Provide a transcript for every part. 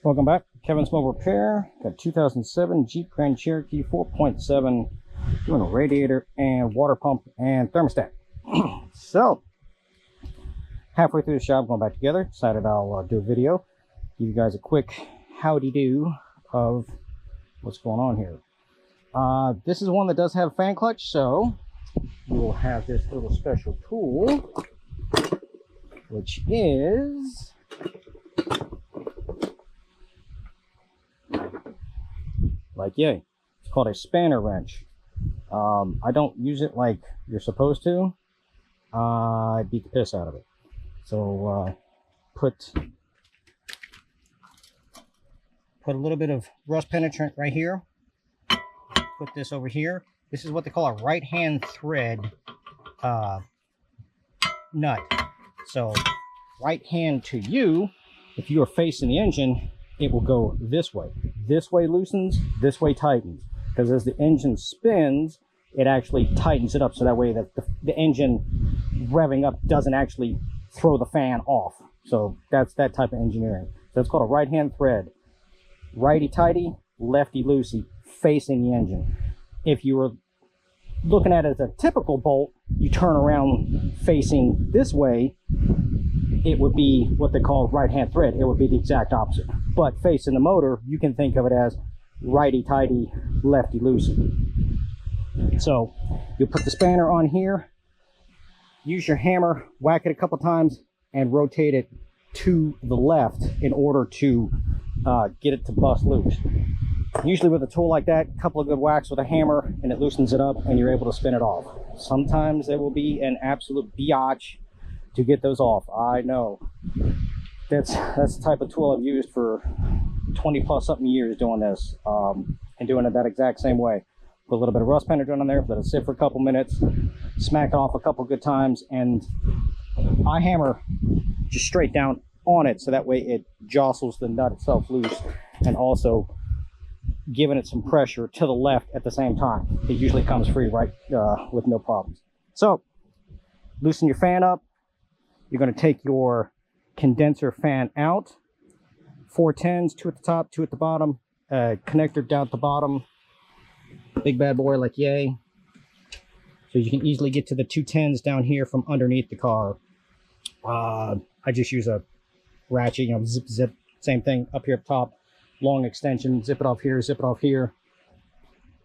Welcome back. Kevin's Mobile Repair. Got 2007 Jeep Grand Cherokee 4.7 doing a radiator and water pump and thermostat. So, halfway through the shop, going back together, decided I'll do a video, give you guys a quick howdy-do of what's going on here. This is one that does have a fan clutch, so we will have this little special tool, which is it's called a spanner wrench. I don't use it like you're supposed to. I beat the piss out of it. So put a little bit of rust penetrant right here. Put this over here. This is what they call a right hand thread nut. So right hand to you, if you are facing the engine, it will go this way. This way loosens, this way tightens. Because as the engine spins, it actually tightens it up, so that way that the engine revving up doesn't actually throw the fan off. So that's that type of engineering. So it's called a right hand thread. Righty tighty, lefty loosey, facing the engine. If you were looking at it as a typical bolt, you turn around facing this way, it would be what they call right hand thread. It would be the exact opposite. But facing the motor, you can think of it as righty tighty, lefty loosey. So you'll put the spanner on here, use your hammer, whack it a couple times, and rotate it to the left in order to get it to bust loose. Usually with a tool like that, a couple of good whacks with a hammer and it loosens it up and you're able to spin it off. Sometimes it will be an absolute biatch to get those off. I know. That's the type of tool I've used for 20 plus something years doing this, and doing it that exact same way. Put a little bit of rust penetrant on there, let it sit for a couple minutes, smack it off a couple good times, and I hammer just straight down on it so that way it jostles the nut itself loose, and also giving it some pressure to the left at the same time. It usually comes free right with no problems. So loosen your fan up. You're going to take your condenser fan out. 4 10s, 2 at the top, 2 at the bottom. Connector down at the bottom. Big bad boy like yay. So you can easily get to the 2 10s down here from underneath the car. I just use a ratchet, you know, zip zip, same thing up here up top. Long extension, zip it off here,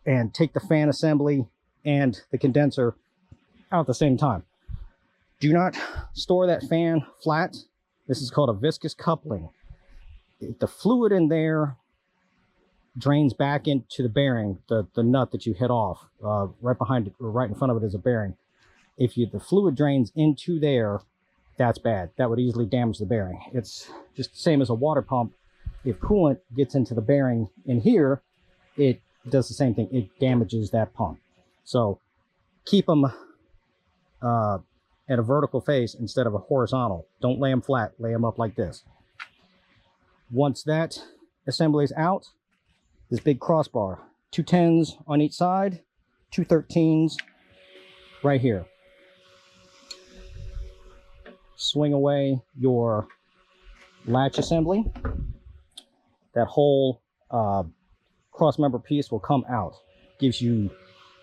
and take the fan assembly and the condenser out at the same time. Do not store that fan flat. This is called a viscous coupling. The fluid in there drains back into the bearing, the nut that you hit off. Right behind it, or right in front of it, is a bearing. If the fluid drains into there, that's bad. That would easily damage the bearing. It's just the same as a water pump. If coolant gets into the bearing in here, it does the same thing. It damages that pump. So keep them at a vertical face instead of a horizontal. Don't lay them flat. Lay them up like this. Once that assembly is out, this big crossbar, 2 10s on each side, 2 13s right here. Swing away your latch assembly. That whole crossmember piece will come out. Gives you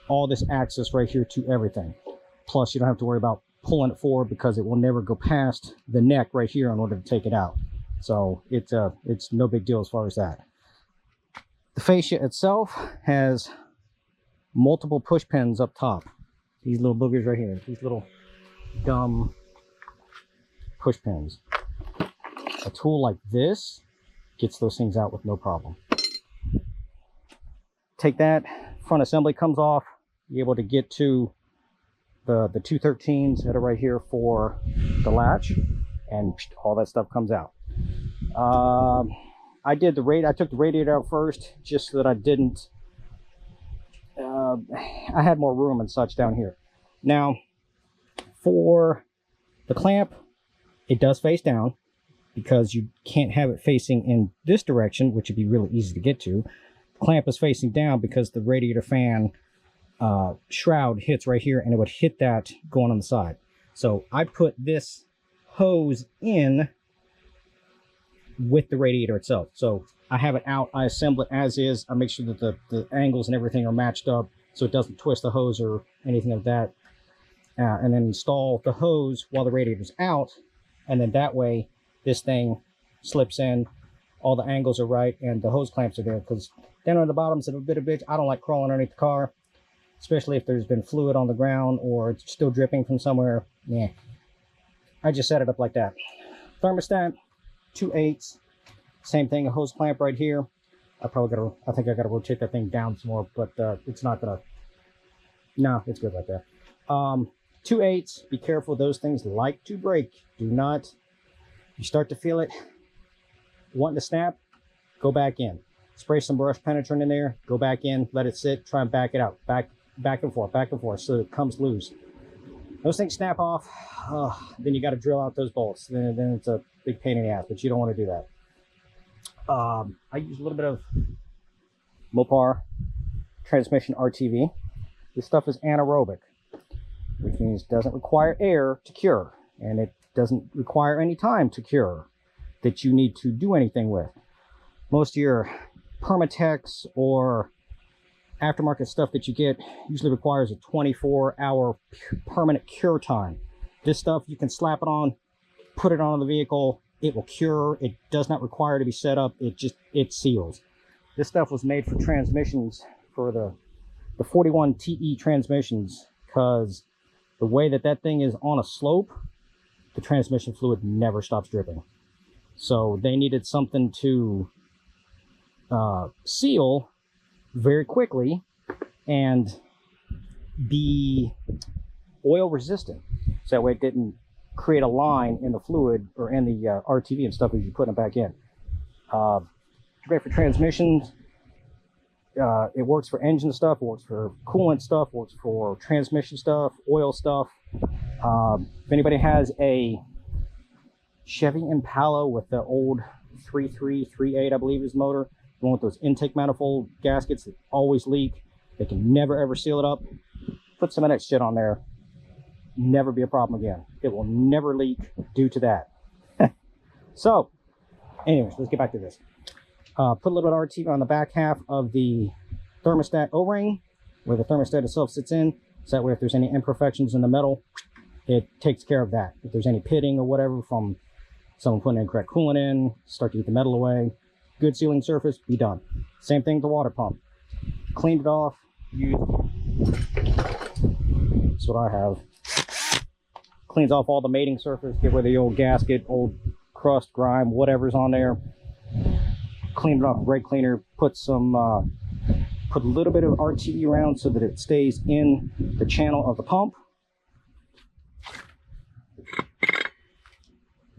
all this access right here to everything. Plus, you don't have to worry about pulling it forward because it will never go past the neck right here in order to take it out. So it's no big deal as far as that. The fascia itself has multiple push pins up top. These little boogers right here. These little dumb push pins. A tool like this gets those things out with no problem. Take that, front assembly comes off. You're able to get to the 2 13s that are right here for the latch, and all that stuff comes out. I took the radiator out first just so that I didn't I had more room and such down here. Now for the clamp, it does face down because you can't have it facing in this direction, which would be really easy to get to. The clamp is facing down because the radiator fan shroud hits right here, and it would hit that going on the side. So I put this hose in with the radiator itself. So I have it out, I assemble it as is, I make sure that the angles and everything are matched up so it doesn't twist the hose or anything like that. And then install the hose while the radiator's out, and then that way this thing slips in, all the angles are right, and the hose clamps are there, because down on the bottom's a bit of a bitch. I don't like crawling underneath the car, especially if there's been fluid on the ground or it's still dripping from somewhere. Yeah, I just set it up like that. Thermostat, 2/8, same thing, a hose clamp right here. I think I gotta rotate that thing down some more, but it's not gonna, no, it's good like that. 2/8, be careful, those things like to break. Do not, you start to feel it wanting to snap, go back in, spray some brush penetrant in there, go back in, let it sit, try and back it out, back and forth so it comes loose. Those things snap off, then you got to drill out those bolts, then it's a big pain in the ass, but you don't want to do that. I use a little bit of Mopar transmission RTV. This stuff is anaerobic, which means it doesn't require air to cure, and it doesn't require any time to cure that you need to do anything with. Most of your Permatex or aftermarket stuff that you get usually requires a 24-hour permanent cure time. This stuff, you can slap it on, put it on the vehicle, it will cure. It does not require to be set up, it seals. This stuff was made for transmissions, for the 41 TE transmissions, because the way that thing is on a slope, the transmission fluid never stops dripping. So they needed something to seal very quickly and be oil resistant, so that way it didn't create a line in the fluid or in the RTV and stuff as you put it back in. Great for transmissions. It works for engine stuff, it works for coolant stuff, it works for transmission stuff, oil stuff. If anybody has a Chevy Impala with the old 3.3, 3.8, I believe is motor, the one with those intake manifold gaskets that always leak, they can never ever seal it up, put some of that shit on there, never be a problem again. It will never leak due to that. So anyways, let's get back to this. Put a little bit of RTV on the back half of the thermostat O-ring, where the thermostat itself sits in, so that way if there's any imperfections in the metal, it takes care of that. If there's any pitting or whatever from someone putting incorrect coolant in, start to get the metal away, good sealing surface, be done. Same thing with the water pump. Cleaned it off, used, that's what I have. Cleans off all the mating surface, get rid of the old gasket, old crust, grime, whatever's on there. Clean it off with brake cleaner, put a little bit of RTV around so that it stays in the channel of the pump.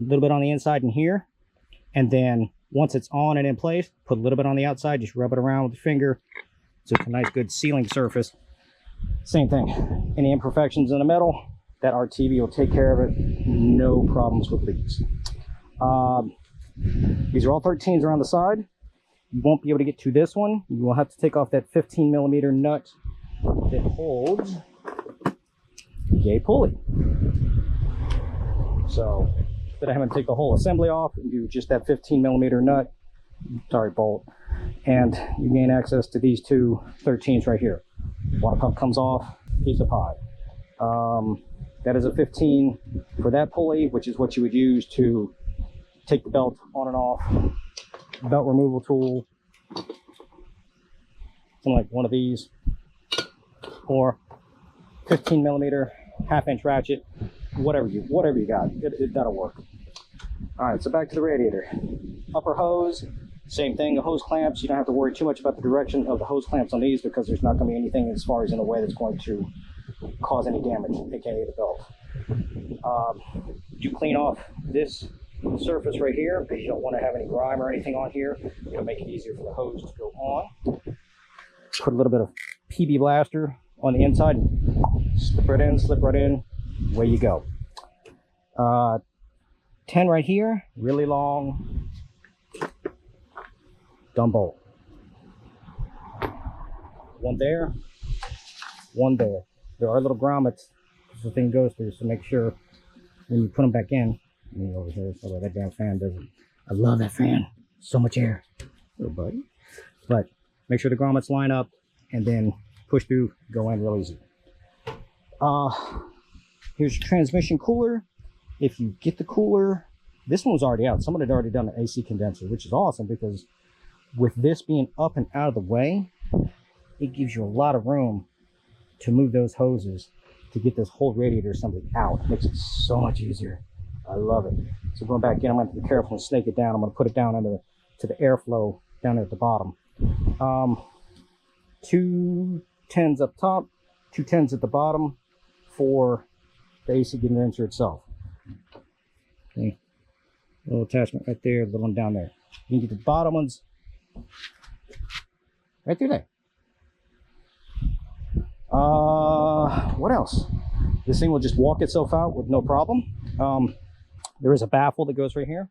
A little bit on the inside in here, and then once it's on and in place, put a little bit on the outside, just rub it around with the finger so it's a nice good sealing surface. Same thing, any imperfections in the metal, that RTV will take care of it, no problems with leaks. These are all 13s around the side. You won't be able to get to this one. You will have to take off that 15mm nut that holds the pulley. So instead of having to take the whole assembly off, you do just that 15mm nut, sorry, bolt, and you gain access to these two 13s right here. Water pump comes off, piece of pie. That is a 15 for that pulley, which is what you would use to take the belt on and off. Belt removal tool, something like one of these, or 15mm half-inch ratchet, whatever you got, that'll work. All right, so back to the radiator. Upper hose, same thing. The hose clamps, you don't have to worry too much about the direction of the hose clamps on these, because there's not going to be anything as far as in a way that's going to cause any damage, aka the belt. You clean off this surface right here because you don't want to have any grime or anything on here. It'll make it easier for the hose to go on. Put a little bit of PB Blaster on the inside, slip right in, away you go. 10 right here, really long dumb bolt. One there, one there. There are little grommets the thing goes through, so make sure when you put them back in, over here, so that damn fan doesn't I love that fan. So much air. Little buddy. But make sure the grommets line up and then push through, go in real easy. Here's your transmission cooler. If you get the cooler, this one was already out. Someone had already done an AC condenser, which is awesome because with this being up and out of the way, it gives you a lot of room to move those hoses to get this whole radiator assembly out. It makes it so much easier. I love it. So going back in, I'm going to have to be careful and snake it down. I'm going to put it down into to the airflow down there at the bottom. 2 10s up top, 2 10s at the bottom for the AC condenser itself. Okay. Little attachment right there, little one down there. You can get the bottom ones right through there. What else? This thing will just walk itself out with no problem. There is a baffle that goes right here.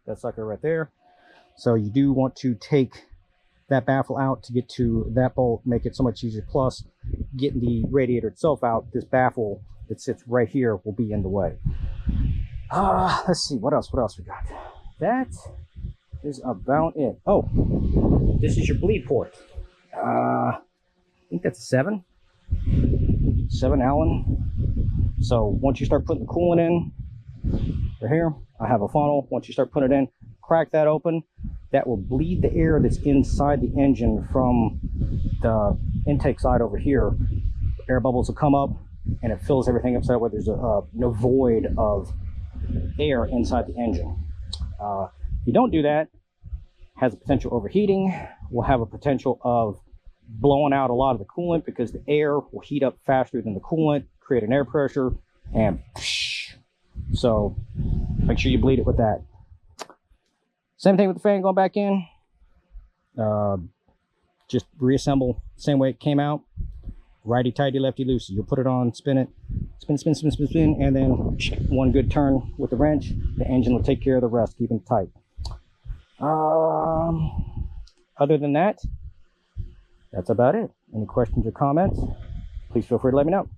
That sucker right there. So you do want to take that baffle out to get to that bolt, make it so much easier. Plus, getting the radiator itself out, this baffle that sits right here will be in the way. Let's see, what else we got? That is about it. Oh, this is your bleed port. I think that's 7 Allen. So once you start putting the coolant in, right here, I have a funnel. Once you start putting it in, crack that open. That will bleed the air that's inside the engine from the intake side over here. Air bubbles will come up and it fills everything up so that way there's no void of air inside the engine. If you don't do that, has a potential overheating, will have a potential of blowing out a lot of the coolant because the air will heat up faster than the coolant, create an air pressure, and so make sure you bleed it with that. Same thing with the fan going back in. Just reassemble same way it came out. Righty tighty, lefty loosey. You'll put it on, spin it, spin, and then one good turn with the wrench. The engine will take care of the rest, keeping it tight. Other than that, that's about it. Any questions or comments, please feel free to let me know.